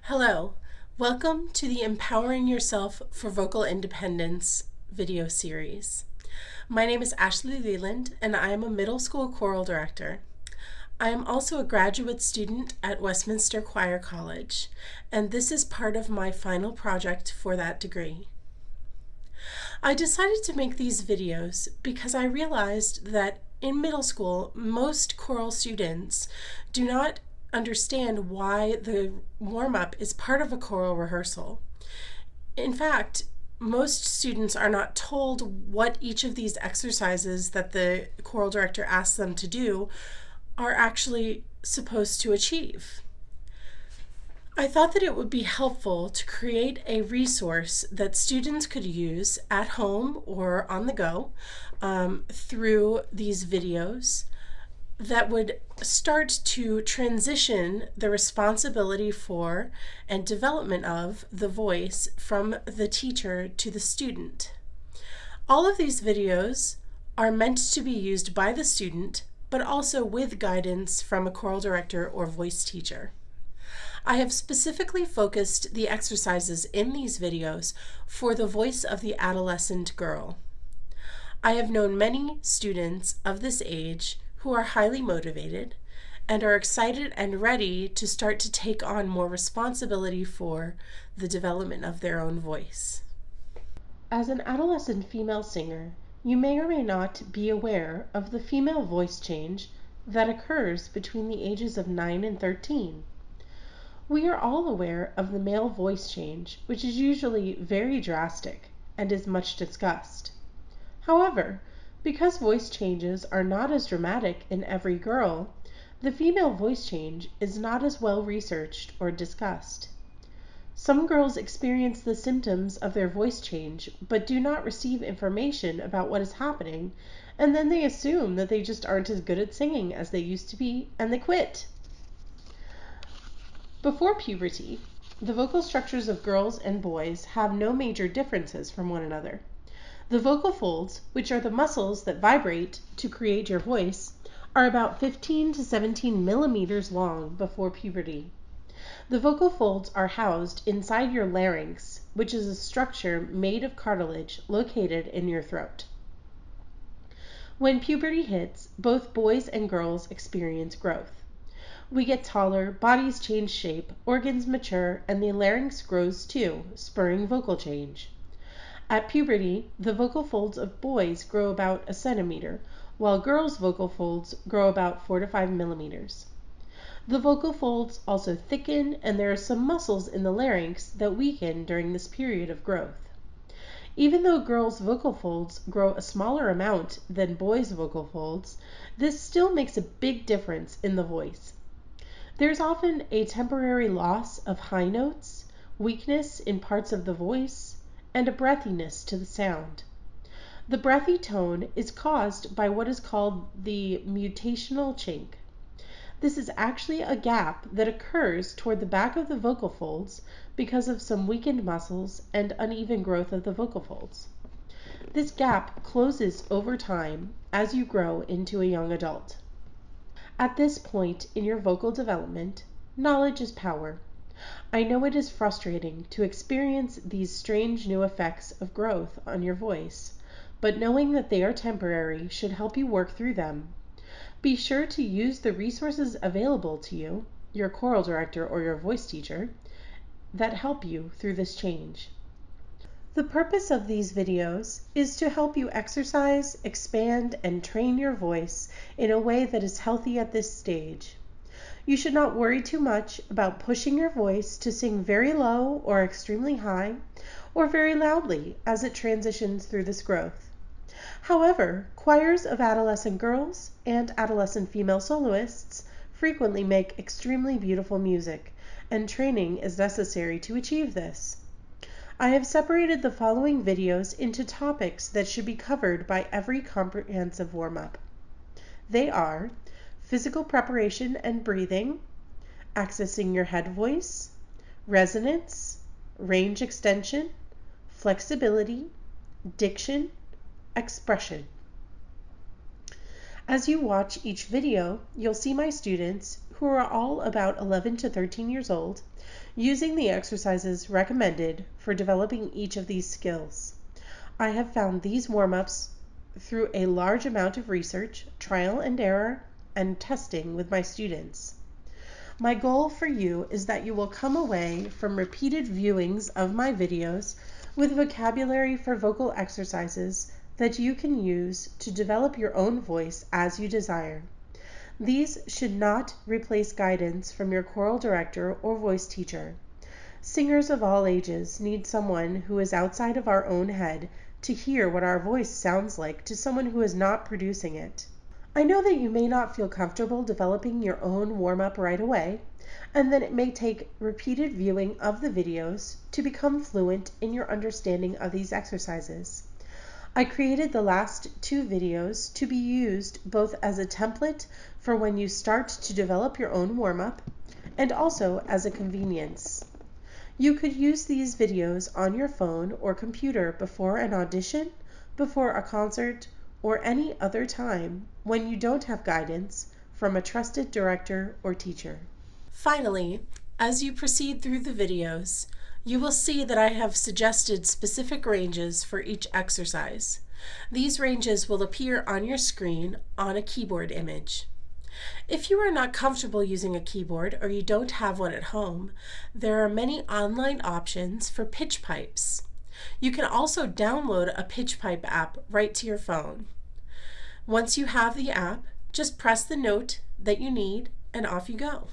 Hello, welcome to the Empowering Yourself for Vocal Independence video series. My name is Ashley Leland and I am a middle school choral director. I am also a graduate student at Westminster Choir College, and this is part of my final project for that degree. I decided to make these videos because I realized that in middle school, most choral students do not understand why the warm-up is part of a choral rehearsal. In fact, most students are not told what each of these exercises that the choral director asks them to do are actually supposed to achieve. I thought that it would be helpful to create a resource that students could use at home or on the go through these videos that would start to transition the responsibility for and development of the voice from the teacher to the student. All of these videos are meant to be used by the student, but also with guidance from a choral director or voice teacher. I have specifically focused the exercises in these videos for the voice of the adolescent girl. I have known many students of this age who are highly motivated and are excited and ready to start to take on more responsibility for the development of their own voice. As an adolescent female singer, you may or may not be aware of the female voice change that occurs between the ages of 9 and 13. We are all aware of the male voice change, which is usually very drastic and is much discussed. However, because voice changes are not as dramatic in every girl, the female voice change is not as well researched or discussed. Some girls experience the symptoms of their voice change but do not receive information about what is happening, and then they assume that they just aren't as good at singing as they used to be, and they quit. Before puberty, the vocal structures of girls and boys have no major differences from one another. The vocal folds, which are the muscles that vibrate to create your voice, are about 15 to 17 millimeters long before puberty. The vocal folds are housed inside your larynx, which is a structure made of cartilage located in your throat. When puberty hits, both boys and girls experience growth. We get taller, bodies change shape, organs mature, and the larynx grows too, spurring vocal change. At puberty, the vocal folds of boys grow about a centimeter, while girls' vocal folds grow about 4 to 5 millimeters. The vocal folds also thicken, and there are some muscles in the larynx that weaken during this period of growth. Even though girls' vocal folds grow a smaller amount than boys' vocal folds, this still makes a big difference in the voice. There's often a temporary loss of high notes, weakness in parts of the voice, and a breathiness to the sound. The breathy tone is caused by what is called the mutational chink. This is actually a gap that occurs toward the back of the vocal folds because of some weakened muscles and uneven growth of the vocal folds. This gap closes over time as you grow into a young adult. At this point in your vocal development, knowledge is power. I know it is frustrating to experience these strange new effects of growth on your voice, but knowing that they are temporary should help you work through them. Be sure to use the resources available to you, your choral director or your voice teacher, that help you through this change. The purpose of these videos is to help you exercise, expand, and train your voice in a way that is healthy at this stage. You should not worry too much about pushing your voice to sing very low or extremely high, or very loudly as it transitions through this growth. However, choirs of adolescent girls and adolescent female soloists frequently make extremely beautiful music, and training is necessary to achieve this. I have separated the following videos into topics that should be covered by every comprehensive warm-up. They are physical preparation and breathing, accessing your head voice, resonance, range extension, flexibility, diction, expression. As you watch each video, you'll see my students who are all about 11 to 13 years old, using the exercises recommended for developing each of these skills. I have found these warm-ups through a large amount of research, trial and error, and testing with my students. My goal for you is that you will come away from repeated viewings of my videos with vocabulary for vocal exercises that you can use to develop your own voice as you desire. These should not replace guidance from your choral director or voice teacher. Singers of all ages need someone who is outside of our own head to hear what our voice sounds like to someone who is not producing it. I know that you may not feel comfortable developing your own warm-up right away, and that it may take repeated viewing of the videos to become fluent in your understanding of these exercises. I created the last 2 videos to be used both as a template for when you start to develop your own warm-up and also as a convenience. You could use these videos on your phone or computer before an audition, before a concert, or any other time when you don't have guidance from a trusted director or teacher. Finally, as you proceed through the videos, you will see that I have suggested specific ranges for each exercise. These ranges will appear on your screen on a keyboard image. If you are not comfortable using a keyboard or you don't have one at home, there are many online options for pitch pipes. You can also download a pitch pipe app right to your phone. Once you have the app, just press the note that you need and off you go.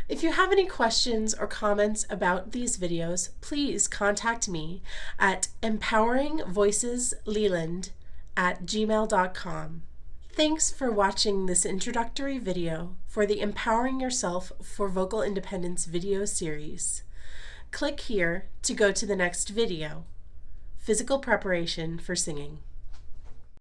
If you have any questions or comments about these videos, please contact me at empoweringvoicesleland@gmail.com. Thanks for watching this introductory video for the Empowering Yourself for Vocal Independence video series. Click here to go to the next video, Physical Preparation for Singing.